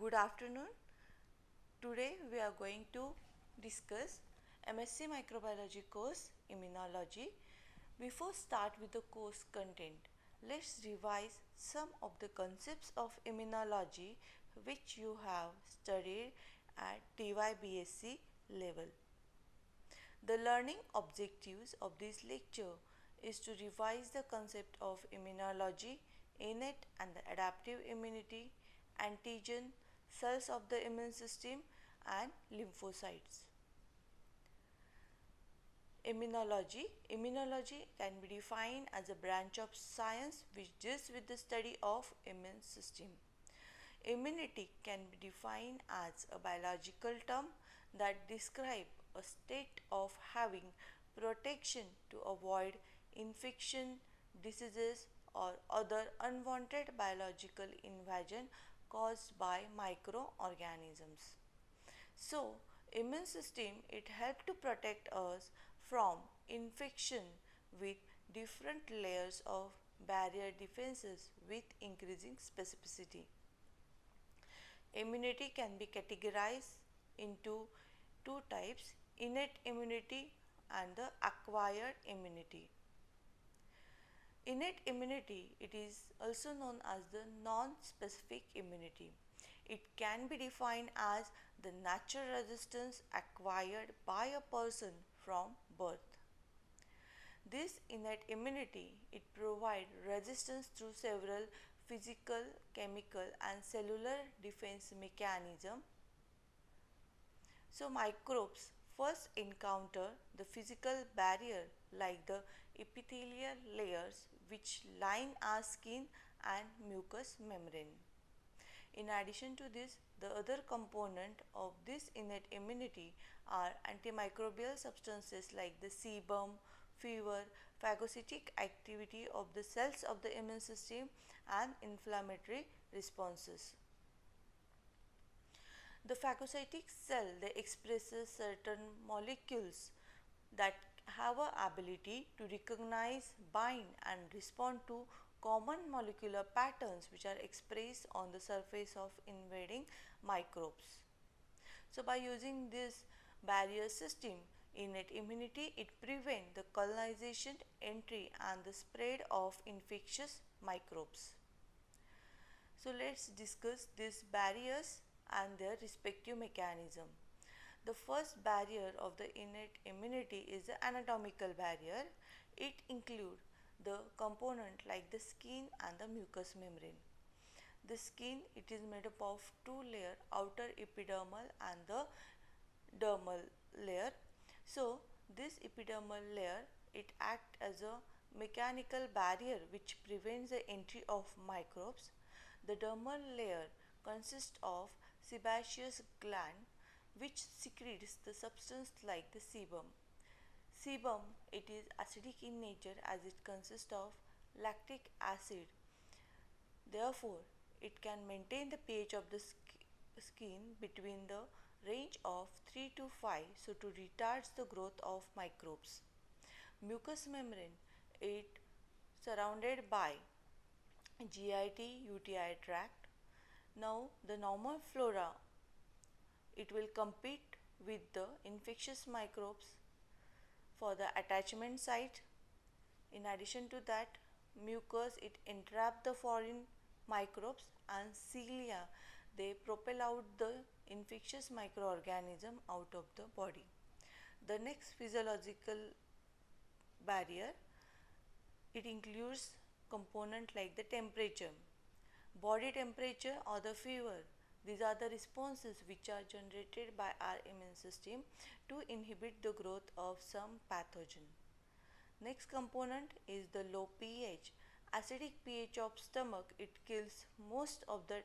Good afternoon. Today we are going to discuss M.Sc Microbiology course Immunology. Before start with the course content, let's revise some of the concepts of immunology which you have studied at TY/BSc level. The learning objectives of this lecture is to revise the concept of immunology, innate and the adaptive immunity, antigen, cells of the immune system and lymphocytes. Immunology can be defined as a branch of science which deals with the study of immune system. Immunity can be defined as a biological term that describes a state of having protection to avoid infection, diseases or other unwanted biological invasion caused by microorganisms. So, immune system it helps to protect us from infection with different layers of barrier defenses with increasing specificity. Immunity can be categorized into two types, innate immunity and the acquired immunity. Innate immunity, it is also known as the non-specific immunity. It can be defined as the natural resistance acquired by a person from birth. This innate immunity, it provides resistance through several physical, chemical and cellular defense mechanisms. So microbes first encounter the physical barrier like the epithelial layers which line our skin and mucous membrane. In addition to this, the other component of this innate immunity are antimicrobial substances like the sebum, fever, phagocytic activity of the cells of the immune system and inflammatory responses. The phagocytic cell they expresses certain molecules that have a ability to recognize, bind and respond to common molecular patterns which are expressed on the surface of invading microbes. So by using this barrier system, innate immunity it prevents the colonization, entry and the spread of infectious microbes. So let's discuss these barriers and their respective mechanism. The first barrier of the innate immunity is the anatomical barrier. It includes the component like the skin and the mucous membrane. The skin it is made up of two layers, outer epidermal and the dermal layer. So this epidermal layer it acts as a mechanical barrier which prevents the entry of microbes. The dermal layer consists of sebaceous gland which secretes the substance like the sebum. Sebum it is acidic in nature as it consists of lactic acid. Therefore, it can maintain the pH of the skin between the range of 3 to 5 so to retards the growth of microbes. Mucous membrane it surrounded by GIT UTI tract. Now the normal flora it will compete with the infectious microbes for the attachment site. In addition to that, mucus it entraps the foreign microbes and cilia they propel out the infectious microorganism out of the body. The next physiological barrier it includes component like the temperature, body temperature or the fever. These are the responses which are generated by our immune system to inhibit the growth of some pathogen. Next component is the low pH. Acidic pH of stomach it kills most of the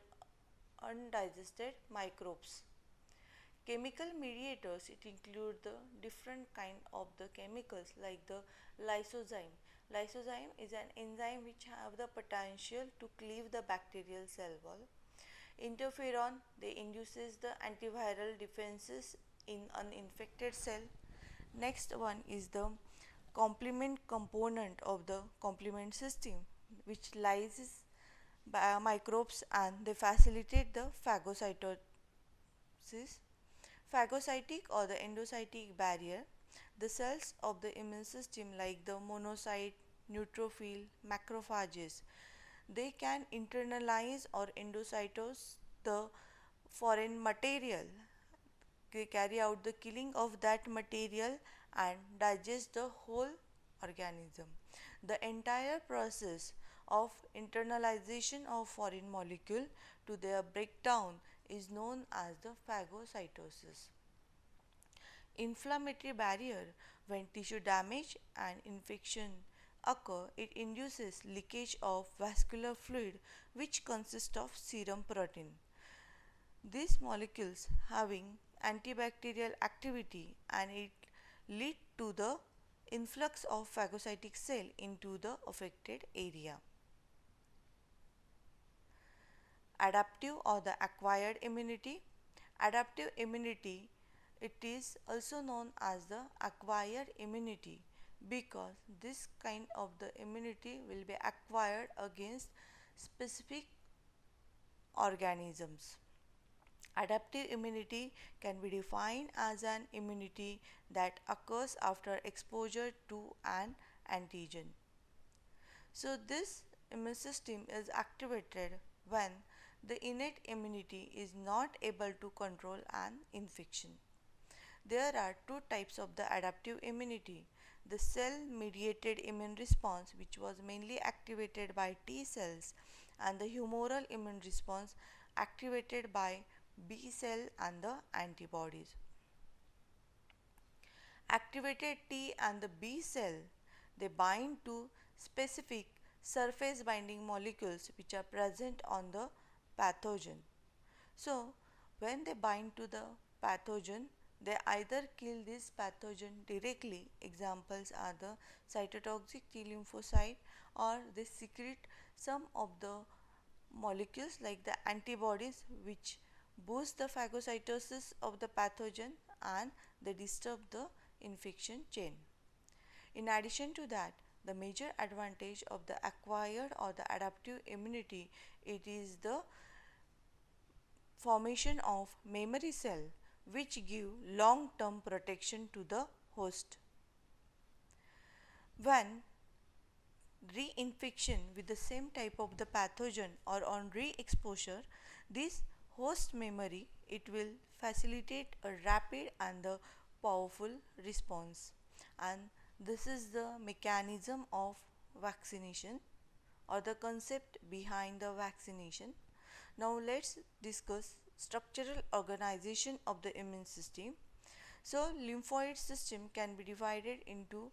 undigested microbes. Chemical mediators it include the different kind of the chemicals like the lysozyme. Lysozyme is an enzyme which have the potential to cleave the bacterial cell wall. Interferon they induces the antiviral defenses in uninfected cell. Next one is the complement component of the complement system which lyses microbes and they facilitate the phagocytosis. Phagocytic or the endocytic barrier, the cells of the immune system like the monocyte, neutrophil, macrophages, they can internalize or endocytose the foreign material. They carry out the killing of that material and digest the whole organism. The entire process of internalization of foreign molecule to their breakdown is known as the phagocytosis. Inflammatory barrier, when tissue damage and infection occur, it induces leakage of vascular fluid which consists of serum protein. These molecules having antibacterial activity and it lead to the influx of phagocytic cell into the affected area. Adaptive or the acquired immunity. Adaptive immunity, it is also known as the acquired immunity because this kind of the immunity will be acquired against specific organisms. Adaptive immunity can be defined as an immunity that occurs after exposure to an antigen. So, this immune system is activated when the innate immunity is not able to control an infection. There are two types of the adaptive immunity. The cell mediated immune response, which was mainly activated by T cells, and the humoral immune response activated by B cell and the antibodies. Activated T and the B cell, they bind to specific surface binding molecules which are present on the pathogen. So, when they bind to the pathogen, they either kill this pathogen directly, examples are the cytotoxic T lymphocyte, or they secrete some of the molecules like the antibodies which boost the phagocytosis of the pathogen and they disturb the infection chain. In addition to that, the major advantage of the acquired or the adaptive immunity, it is the formation of memory cell which give long term protection to the host. When reinfection with the same type of the pathogen or on re-exposure, this host memory, it will facilitate a rapid and the powerful response, and this is the mechanism of vaccination or the concept behind the vaccination. Now let's discuss structural organization of the immune system. So lymphoid system can be divided into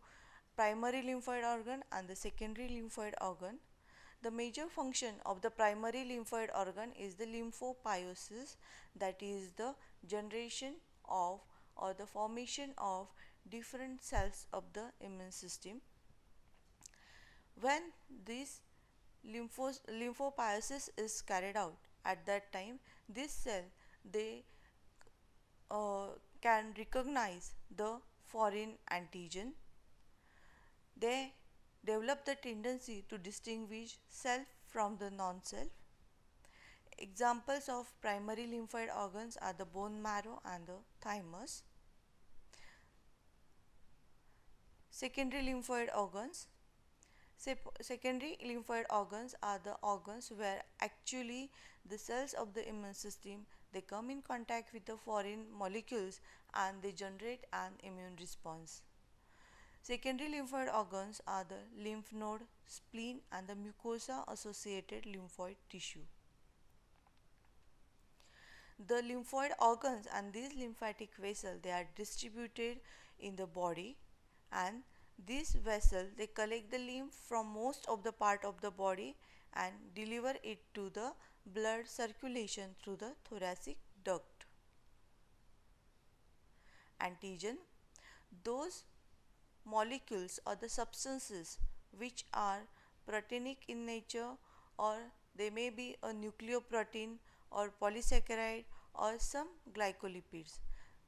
primary lymphoid organ and the secondary lymphoid organ. The major function of the primary lymphoid organ is the lymphopoiesis, that is the generation of or the formation of different cells of the immune system. When this lymphopoiesis is carried out, at that time this cell, they can recognize the foreign antigen. They develop the tendency to distinguish self from the non-self. Examples of primary lymphoid organs are the bone marrow and the thymus. Secondary lymphoid organs. Secondary lymphoid organs are the organs where actually the cells of the immune system, they come in contact with the foreign molecules and they generate an immune response. Secondary lymphoid organs are the lymph node, spleen and the mucosa associated lymphoid tissue. The lymphoid organs and these lymphatic vessels, they are distributed in the body, and these vessels, they collect the lymph from most of the part of the body and deliver it to the blood circulation through the thoracic duct. Antigen, those molecules or the substances which are proteinic in nature, or they may be a nucleoprotein or polysaccharide or some glycolipids,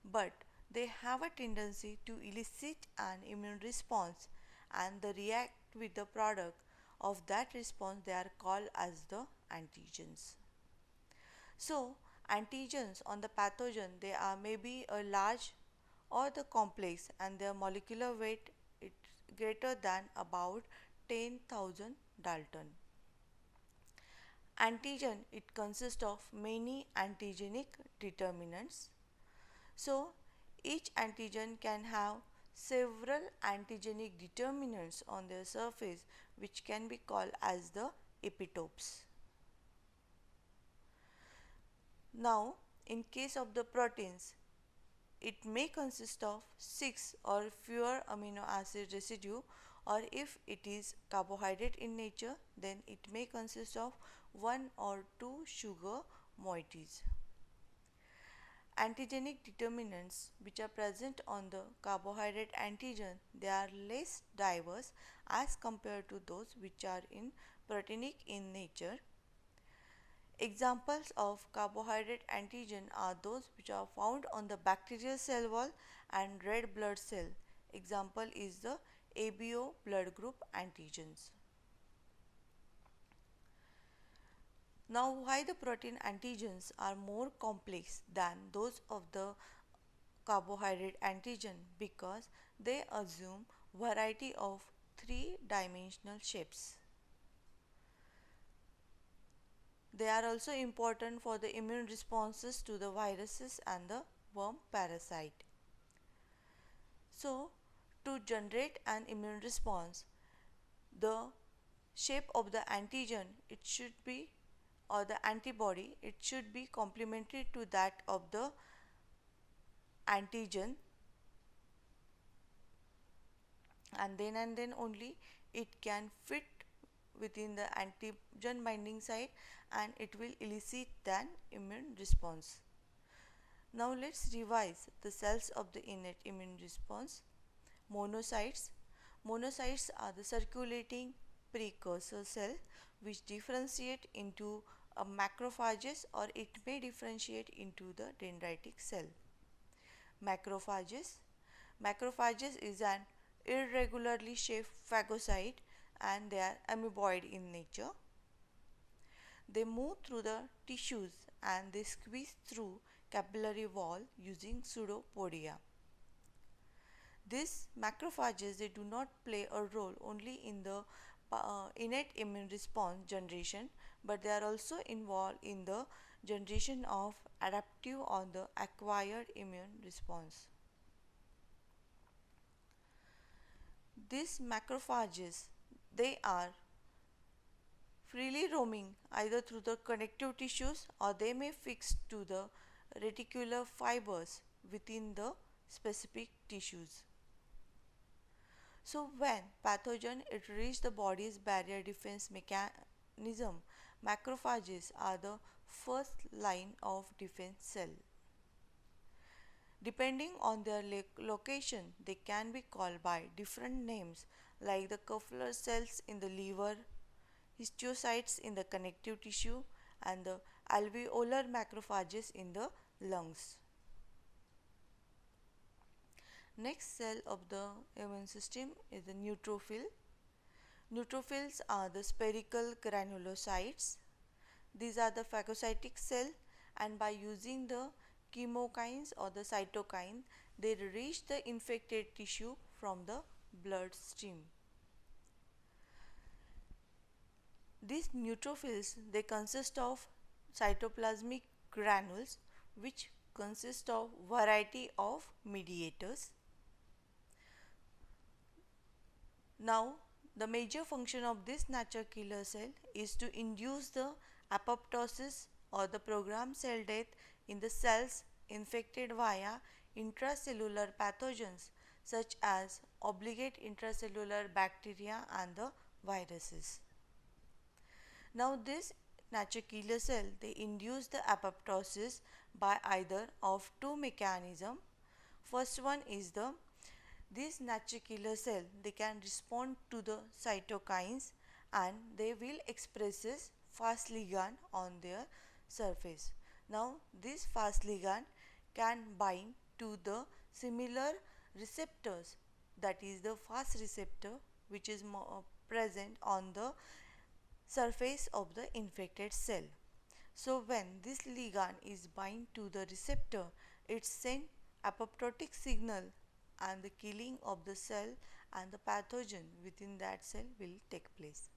but they have a tendency to elicit an immune response and they react with the product of that response, they are called as the antigens. So, antigens on the pathogen, they are maybe a large or the complex, and their molecular weight is greater than about 10,000 Dalton. Antigen, it consists of many antigenic determinants. So, each antigen can have several antigenic determinants on their surface, which can be called as the epitopes. Now, in case of the proteins, it may consist of 6 or fewer amino acid residue, or if it is carbohydrate in nature, then it may consist of 1 or 2 sugar moieties. Antigenic determinants which are present on the carbohydrate antigen, they are less diverse as compared to those which are in proteinic in nature. Examples of carbohydrate antigen are those which are found on the bacterial cell wall and red blood cell. Example is the ABO blood group antigens. Now, why the protein antigens are more complex than those of the carbohydrate antigen? Because they assume variety of three-dimensional shapes. They are also important for the immune responses to the viruses and the worm parasite. So, to generate an immune response, the shape of the antigen, it should be, or the antibody, it should be complementary to that of the antigen, and then only it can fit within the antigen binding site and it will elicit an immune response. Now let's revise the cells of the innate immune response. Monocytes. Monocytes are the circulating precursor cell which differentiate into a macrophages, or it may differentiate into the dendritic cell. Macrophages. Macrophages is an irregularly shaped phagocyte and they are amoeboid in nature. They move through the tissues and they squeeze through capillary wall using pseudopodia. These macrophages, they do not play a role only in the innate immune response generation, but they are also involved in the generation of adaptive or the acquired immune response. These macrophages, they are freely roaming either through the connective tissues or they may fix to the reticular fibers within the specific tissues. So when pathogen it reaches the body's barrier defense mechanism, macrophages are the first line of defense cell. Depending on their location, they can be called by different names like the Kupffer cells in the liver, histiocytes in the connective tissue, and the alveolar macrophages in the lungs. Next cell of the immune system is the neutrophil. Neutrophils are the spherical granulocytes. These are the phagocytic cell, and by using the chemokines or the cytokine, they reach the infected tissue from the bloodstream. These neutrophils, they consist of cytoplasmic granules which consist of variety of mediators. Now, the major function of this natural killer cell is to induce the apoptosis or the programmed cell death in the cells infected via intracellular pathogens such as obligate intracellular bacteria and the viruses. Now this natural killer cell, they induce the apoptosis by either of two mechanisms. First one is this natural killer cell, they can respond to the cytokines and they will express fast ligand on their surface. Now this fast ligand can bind to the similar receptors, that is the fast receptor which is present on the surface of the infected cell. So when this ligand is bind to the receptor, it sends apoptotic signal and the killing of the cell and the pathogen within that cell will take place.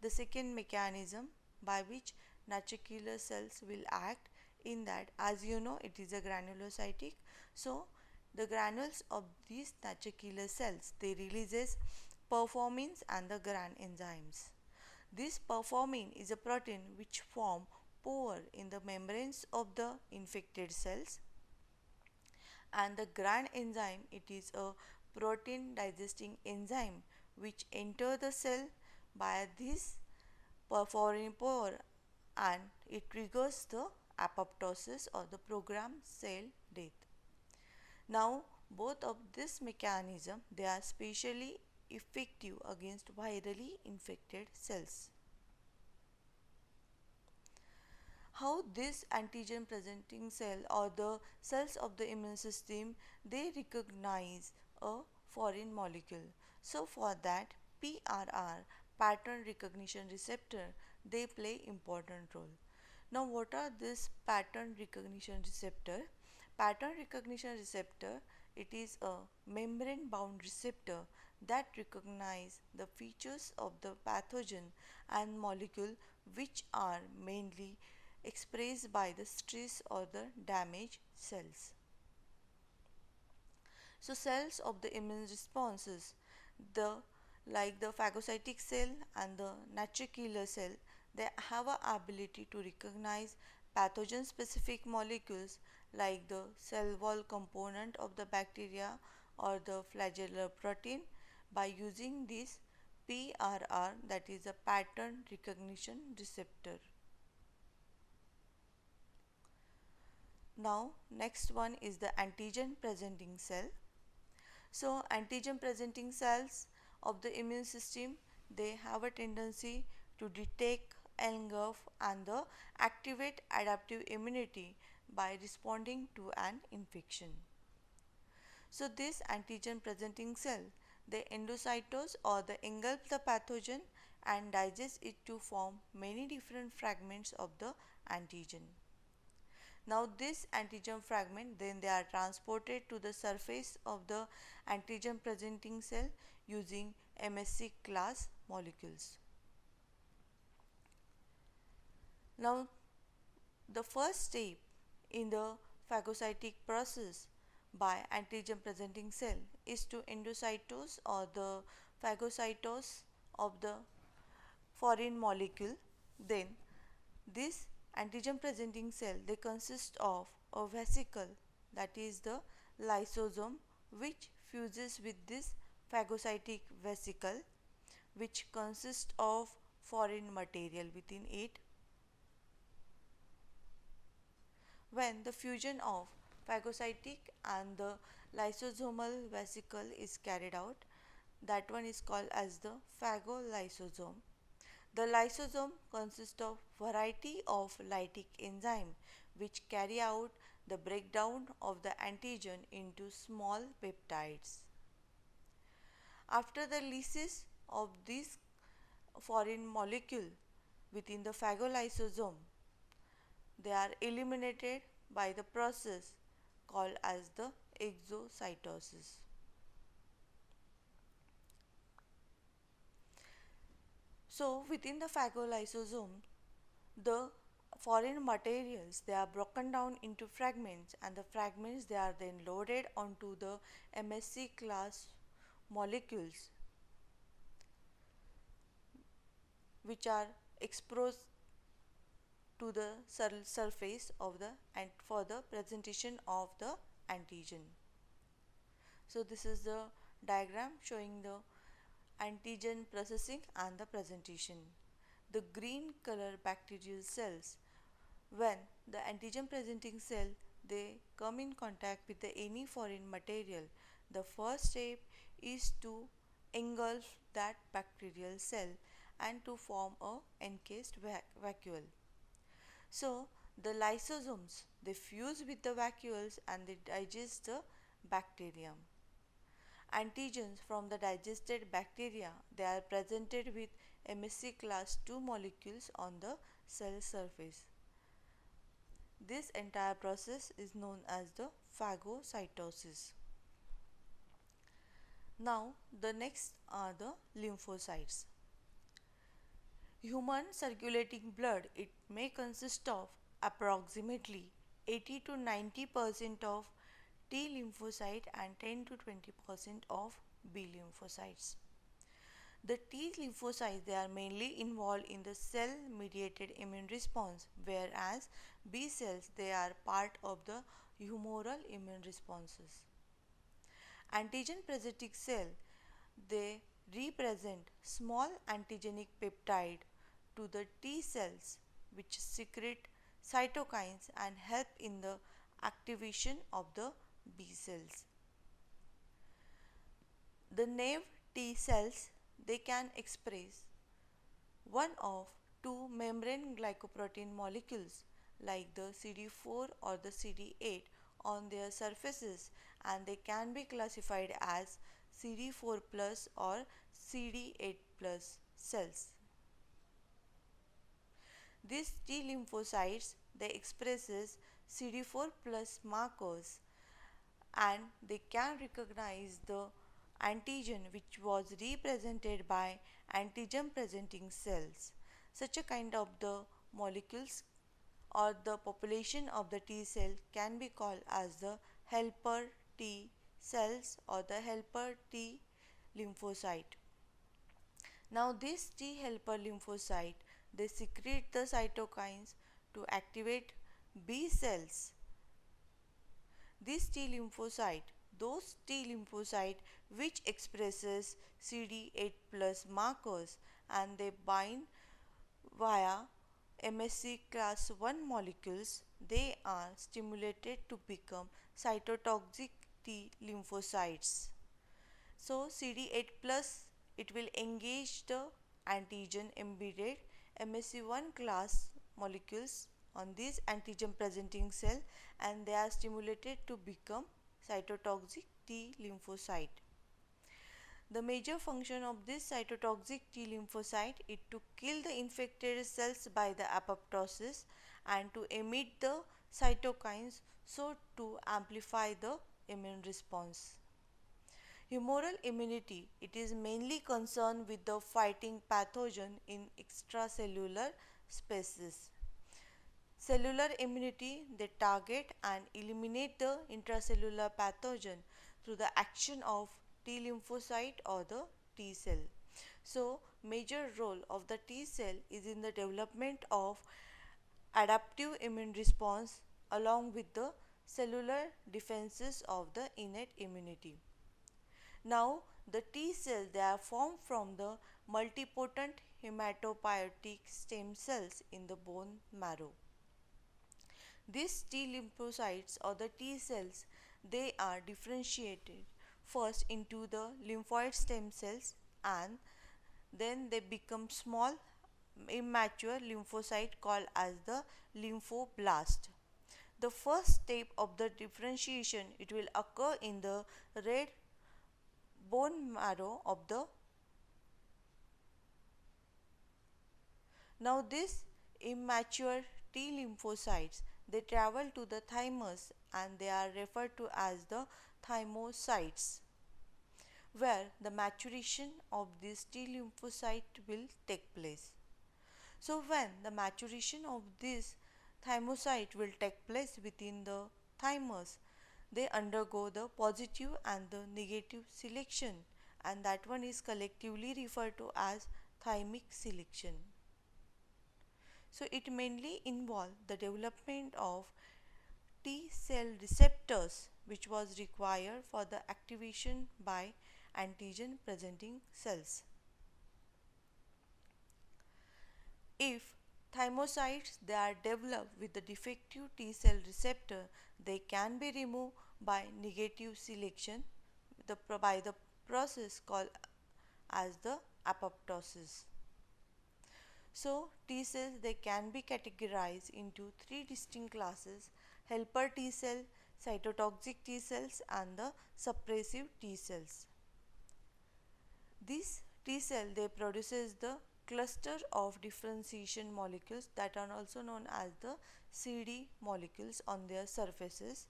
The second mechanism by which natural killer cells will act in that, as you know, it is a granulocytic. So the granules of these natural killer cells, they releases performins and the gran enzymes. This performin is a protein which form pore in the membranes of the infected cells, and the gran enzyme, it is a protein digesting enzyme which enter the cell by this perforin pore, and it triggers the apoptosis or the programmed cell death. Now both of this mechanism, they are specially effective against virally infected cells. How this antigen presenting cell or the cells of the immune system, they recognize a foreign molecule. So for that, PRR, pattern recognition receptor, they play important role. Now what are this pattern recognition receptor? Pattern recognition receptor, it is a membrane bound receptor that recognize the features of the pathogen and molecule which are mainly expressed by the stress or the damaged cells. So cells of the immune responses, the like the phagocytic cell and the natural killer cell, they have a ability to recognize pathogen specific molecules like the cell wall component of the bacteria or the flagellar protein by using this PRR, that is a pattern recognition receptor. Now next one is the antigen presenting cell. So antigen presenting cells of the immune system, they have a tendency to detect, engulf and the activate adaptive immunity by responding to an infection. So this antigen presenting cell, they endocytose or they engulf the pathogen and digest it to form many different fragments of the antigen. Now this antigen fragment, then they are transported to the surface of the antigen presenting cell using M.Sc class molecules. Now the first step in the phagocytic process by antigen presenting cell is to endocytose or the phagocytose of the foreign molecule. Then this antigen presenting cell, they consist of a vesicle, that is the lysosome, which fuses with this phagocytic vesicle which consists of foreign material within it. When the fusion of phagocytic and the lysosomal vesicle is carried out, that one is called as the phagolysosome. The lysosome consists of variety of lytic enzyme which carry out the breakdown of the antigen into small peptides. After the lysis of this foreign molecule within the phagolysosome, they are eliminated by the process called as the exocytosis. So within the phagolysosome, the foreign materials, they are broken down into fragments, and the fragments, they are then loaded onto the M.Sc class molecules which are exposed to the surface of the and for the presentation of the antigen. So this is the diagram showing the antigen processing and the presentation. The green color bacterial cells, when the antigen presenting cell, they come in contact with the any foreign material, the first step is to engulf that bacterial cell and to form a encased vacuole. So the lysosomes, they fuse with the vacuoles and they digest the bacterium. Antigens from the digested bacteria, they are presented with M.Sc class 2 molecules on the cell surface. This entire process is known as the phagocytosis. Now the next are the lymphocytes. Human circulating blood, it may consist of approximately 80 to 90% of T lymphocyte and 10 to 20% of B lymphocytes. The T lymphocytes, they are mainly involved in the cell mediated immune response, whereas B cells, they are part of the humoral immune responses. Antigen presenting cell, they represent small antigenic peptide to the T cells which secrete cytokines and help in the activation of the B cells. The naive T cells, they can express one of two membrane glycoprotein molecules like the CD4 or the CD8 on their surfaces, and they can be classified as CD4 plus or CD8 plus cells. These T lymphocytes, they expresses CD4 plus markers, and they can recognize the antigen which was represented by antigen presenting cells. Such a kind of the molecules or the population of the T cell can be called as the helper T cells or the helper T lymphocyte. Now this T helper lymphocyte, they secrete the cytokines to activate B cells. This T lymphocyte, those T lymphocyte which expresses CD8 plus markers, and they bind via M.Sc class 1 molecules, they are stimulated to become cytotoxic T lymphocytes. So CD8 plus, it will engage the antigen embedded M.Sc1 class molecules on this antigen presenting cell, and they are stimulated to become cytotoxic T lymphocyte. The major function of this cytotoxic T lymphocyte is to kill the infected cells by the apoptosis and to emit the cytokines, so to amplify the immune response. Humoral immunity, it is mainly concerned with the fighting pathogen in extracellular spaces. Cellular immunity, they target and eliminate the intracellular pathogen through the action of T lymphocyte or the T cell. So major role of the T cell is in the development of adaptive immune response along with the cellular defenses of the innate immunity. Now the T cells, they are formed from the multipotent hematopoietic stem cells in the bone marrow. These T lymphocytes or the T cells, they are differentiated first into the lymphoid stem cells, and then they become small immature lymphocyte called as the lymphoblast. The first step of the differentiation, it will occur in the red bone marrow of the. Now this immature T lymphocytes, they travel to the thymus and they are referred to as the thymocytes, where the maturation of this T lymphocyte will take place. So when the maturation of this thymocyte will take place within the thymus, they undergo the positive and the negative selection, and that one is collectively referred to as thymic selection. So it mainly involves the development of T cell receptors which was required for the activation by antigen presenting cells. If thymocytes, they are developed with the defective T cell receptor, they can be removed by negative selection by the process called as the apoptosis. So T cells, they can be categorized into three distinct classes: helper T cell, cytotoxic T cells, and the suppressive T cells. This T cell, they produces the cluster of differentiation molecules that are also known as the CD molecules on their surfaces.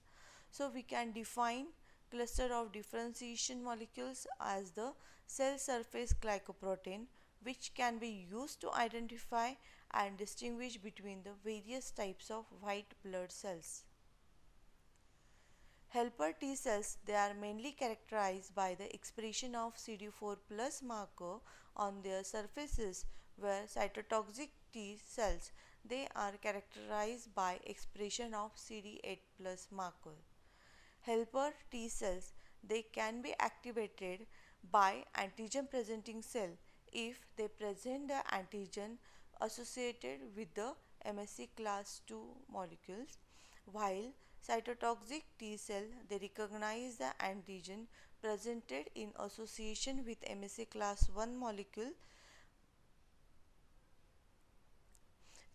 So we can define cluster of differentiation molecules as the cell surface glycoprotein, which can be used to identify and distinguish between the various types of white blood cells. Helper T cells, they are mainly characterized by the expression of CD4 plus marker on their surfaces, where cytotoxic T cells, they are characterized by expression of CD8 plus marker. Helper T cells, they can be activated by antigen presenting cell if they present the antigen associated with the M.Sc class II molecules, while cytotoxic T cell, they recognize the antigen presented in association with M.Sc class I molecule.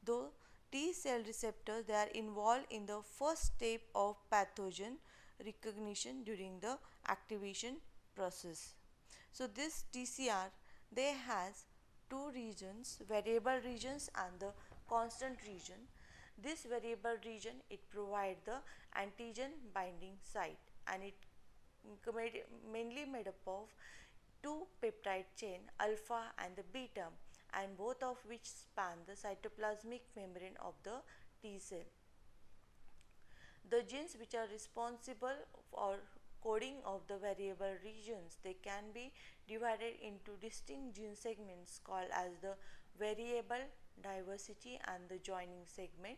Though T cell receptors, they are involved in the first step of pathogen recognition during the activation process. So this TCR, they has two regions, variable regions and the constant region. This variable region, it provides the antigen binding site, and it mainly made up of two peptide chain, alpha and the beta, and both of which span the cytoplasmic membrane of the T cell. The genes which are responsible for coding of the variable regions, they can be divided into distinct gene segments called as the variable, diversity and the joining segment.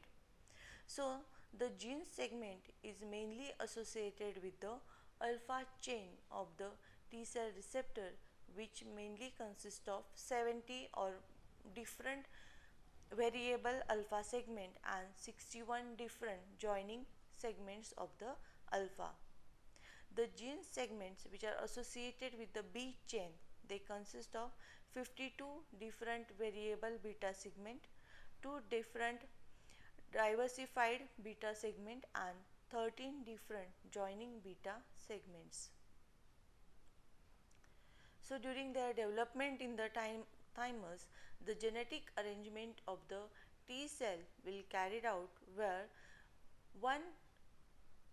So the gene segment is mainly associated with the alpha chain of the T cell receptor, which mainly consists of 70 or different variable alpha segment and 61 different joining segments of the alpha. The gene segments which are associated with the B chain, they consist of 52 different variable beta segment, 2 different diversified beta segment and 13 different joining beta segments. So during their development in the thymus, the genetic arrangement of the T cell will carried out where one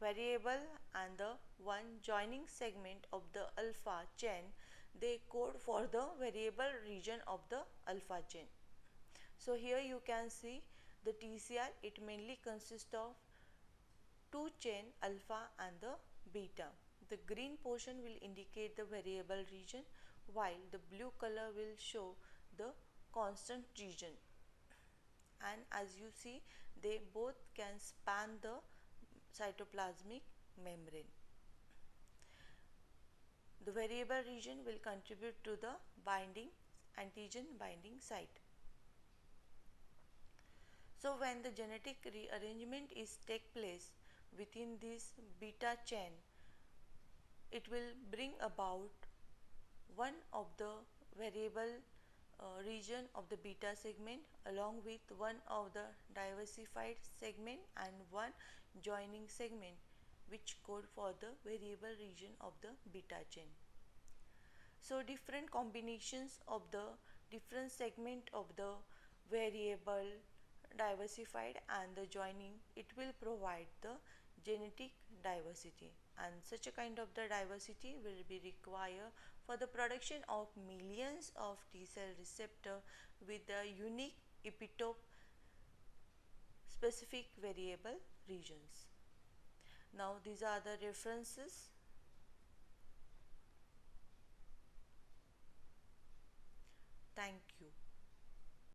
variable and the one joining segment of the alpha chain, they code for the variable region of the alpha chain. So here you can see the TCR, it mainly consists of two chain, alpha and the beta. The green portion will indicate the variable region, while the blue color will show the constant region. And as you see, they both can span the cytoplasmic membrane. The variable region will contribute to the antigen binding site. So when the genetic rearrangement is take place within this beta chain, it will bring about one of the variable region of the beta segment along with one of the diversified segment and one joining segment, which code for the variable region of the beta chain. So different combinations of the different segment of the variable, diversified and the joining, it will provide the genetic diversity, and such a kind of the diversity will be required for the production of millions of T cell receptor with the unique epitope specific variable regions. Now these are the references. Thank you.